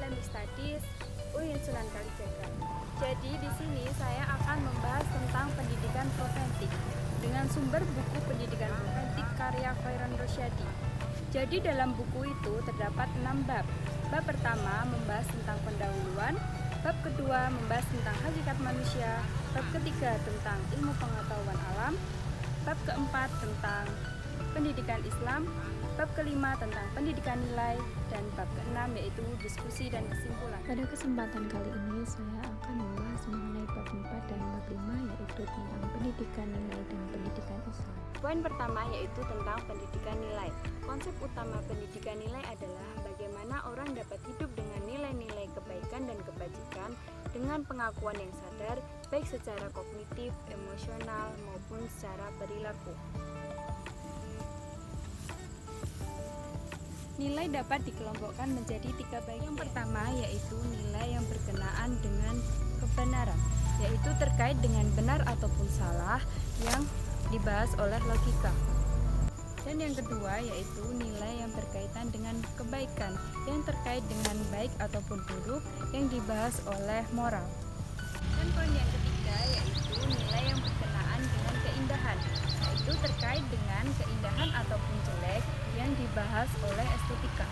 Islamic Studies UIN Sunan Kalijaga. Jadi di sini saya akan membahas tentang pendidikan profetik dengan sumber buku pendidikan profetik karya Khairon Rosyadi. Jadi dalam buku itu terdapat 6 bab. Bab pertama membahas tentang pendahuluan, bab kedua membahas tentang hakikat manusia, bab ketiga tentang ilmu pengetahuan alam, bab keempat tentang pendidikan Islam, bab kelima tentang pendidikan nilai, dan bab keenam yaitu diskusi dan kesimpulan. Pada kesempatan kali ini saya akan membahas mengenai bab 4 dan bab 5 yaitu tentang pendidikan nilai dan pendidikan Islam. Poin pertama yaitu tentang pendidikan nilai. Konsep utama pendidikan nilai adalah bagaimana orang dapat hidup dengan nilai-nilai kebaikan dan kebajikan dengan pengakuan yang sadar baik secara kognitif, emosional maupun secara perilaku. Nilai dapat dikelompokkan menjadi 3 bagian. Yang pertama yaitu nilai yang berkenaan dengan kebenaran, yaitu terkait dengan benar ataupun salah yang dibahas oleh logika. Dan yang kedua yaitu nilai yang berkaitan dengan kebaikan, yang terkait dengan baik ataupun buruk yang dibahas oleh moral. Dan poin yang ketiga yaitu nilai yang berkenaan dengan keindahan, yaitu terkait dengan keindahan ataupun jelek yang dibahas oleh estetika.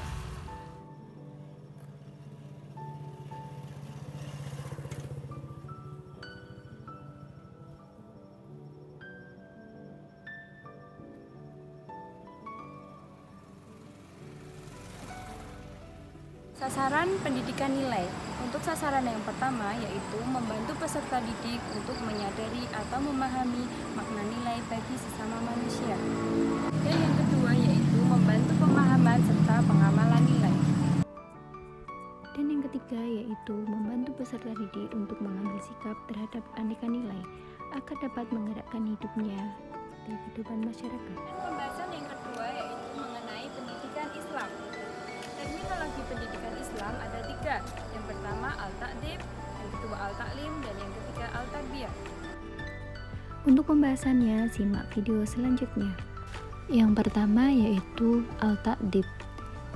Sasaran pendidikan nilai. Untuk sasaran yang pertama yaitu membantu peserta didik untuk menyadari atau memahami makna nilai bagi sesama manusia. Dan yang kedua yaitu membantu pemahaman serta pengamalan nilai. Dan yang ketiga yaitu membantu peserta didik untuk mengambil sikap terhadap aneka nilai agar dapat menggerakkan hidupnya di kehidupan masyarakat. Dan pembahasan yang kedua yaitu mengenai pendidikan Islam. Terminologi pendidikan Islam ada 3. Yang pertama Al-Ta'dib, yang kedua Al-Ta'lim, dan yang ketiga Al-Tarbiyah. Untuk pembahasannya, simak video selanjutnya. Yang pertama yaitu Al-Ta'dib.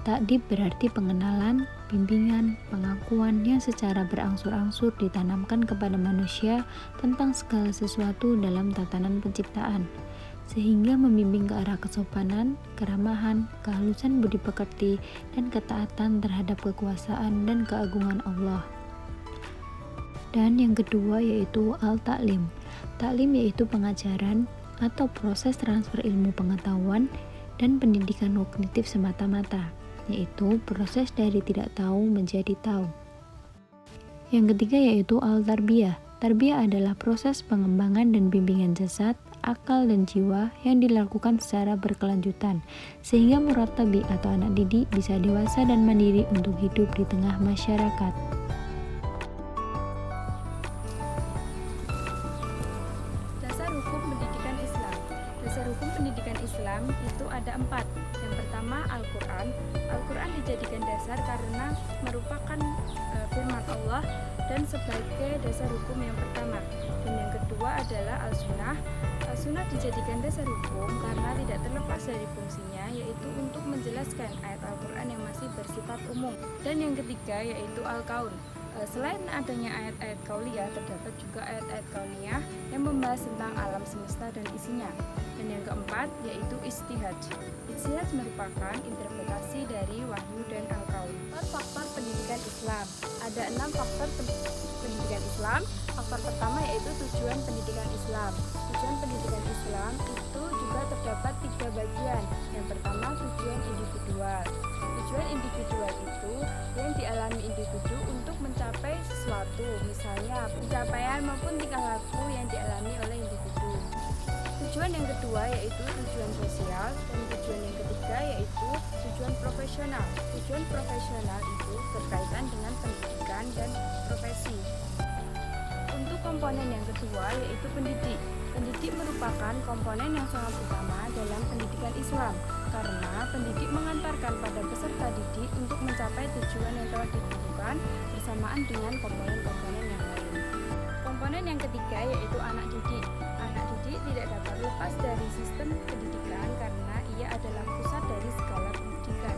Ta'dib berarti pengenalan, bimbingan, pengakuan yang secara berangsur-angsur ditanamkan kepada manusia tentang segala sesuatu dalam tatanan penciptaan, sehingga membimbing ke arah kesopanan, keramahan, kehalusan budi pekerti, dan ketaatan terhadap kekuasaan dan keagungan Allah. Dan yang kedua yaitu Al-Ta'lim. Ta'lim yaitu pengajaran atau proses transfer ilmu pengetahuan dan pendidikan kognitif semata-mata, yaitu proses dari tidak tahu menjadi tahu. Yang ketiga yaitu Al-Tarbiyah. Tarbiyah adalah proses pengembangan dan bimbingan jasad, akal, dan jiwa yang dilakukan secara berkelanjutan, sehingga muratabi atau anak didik bisa dewasa dan mandiri untuk hidup di tengah masyarakat. Dasar hukum pendidikan Islam. Dasar hukum pendidikan Islam itu ada 4. Yang pertama Al-Quran. Al-Quran dijadikan dasar karena merupakan firman Allah dan sebagai dasar hukum yang pertama. Dan yang kedua adalah Al-Sunnah. Al-Sunnah dijadikan dasar hukum karena tidak terlepas dari fungsinya, yaitu untuk menjelaskan ayat Al-Quran yang masih bersifat umum. Dan yang ketiga yaitu Al-Kaun. Selain adanya ayat-ayat kauliyah, terdapat juga ayat-ayat kauniyah yang membahas tentang alam semesta dan isinya. Dan yang keempat yaitu Ijtihad. Ijtihad merupakan interpretasi dari wahyu dan Al-Kaun. Faktor pendidikan Islam. Ada 6 faktor pendidikan Islam. Faktor pertama yaitu tujuan pendidikan Islam. Tujuan pendidikan Islam itu juga terdapat 3 bagian. Yang pertama tujuan individual. Tujuan individual itu yang dialami individu untuk mencapai sesuatu, misalnya pencapaian maupun tingkah laku yang dialami oleh individu. Tujuan yang kedua yaitu tujuan sosial, dan tujuan yang ketiga yaitu tujuan profesional. Tujuan profesional itu berkaitan dengan pendidikan dan profesi. Untuk komponen yang kedua yaitu pendidik. Pendidik merupakan komponen yang sangat utama dalam pendidikan Islam karena pendidik mengantarkan pada peserta didik untuk mencapai tujuan yang telah ditentukan bersamaan dengan komponen-komponen yang lain. Komponen yang ketiga yaitu anak didik. Anak didik tidak dapat lepas dari sistem pendidikan karena ia adalah pusat dari segala pendidikan.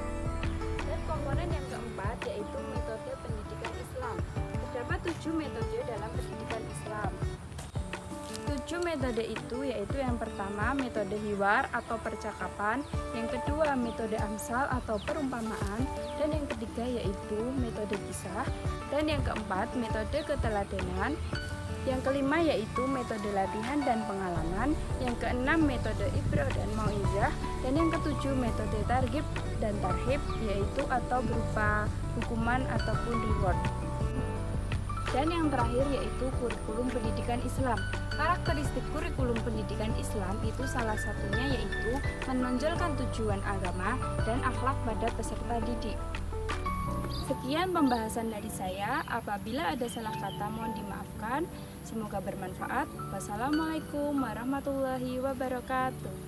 Dan komponen yang keempat yaitu metode pendidikan. 7 metode dalam pendidikan Islam. 7 metode itu yaitu yang pertama metode hiwar atau percakapan, yang kedua metode amsal atau perumpamaan, dan yang ketiga yaitu metode kisah, dan yang keempat metode keteladanan, yang kelima yaitu metode latihan dan pengalaman, yang keenam metode ibro dan mauizah, dan yang ketujuh metode targhib dan tarhib yaitu atau berupa hukuman ataupun reward. Dan yang terakhir yaitu kurikulum pendidikan Islam. Karakteristik kurikulum pendidikan Islam itu salah satunya yaitu menonjolkan tujuan agama dan akhlak pada peserta didik. Sekian pembahasan dari saya. Apabila ada salah kata mohon dimaafkan. Semoga bermanfaat. Wassalamualaikum warahmatullahi wabarakatuh.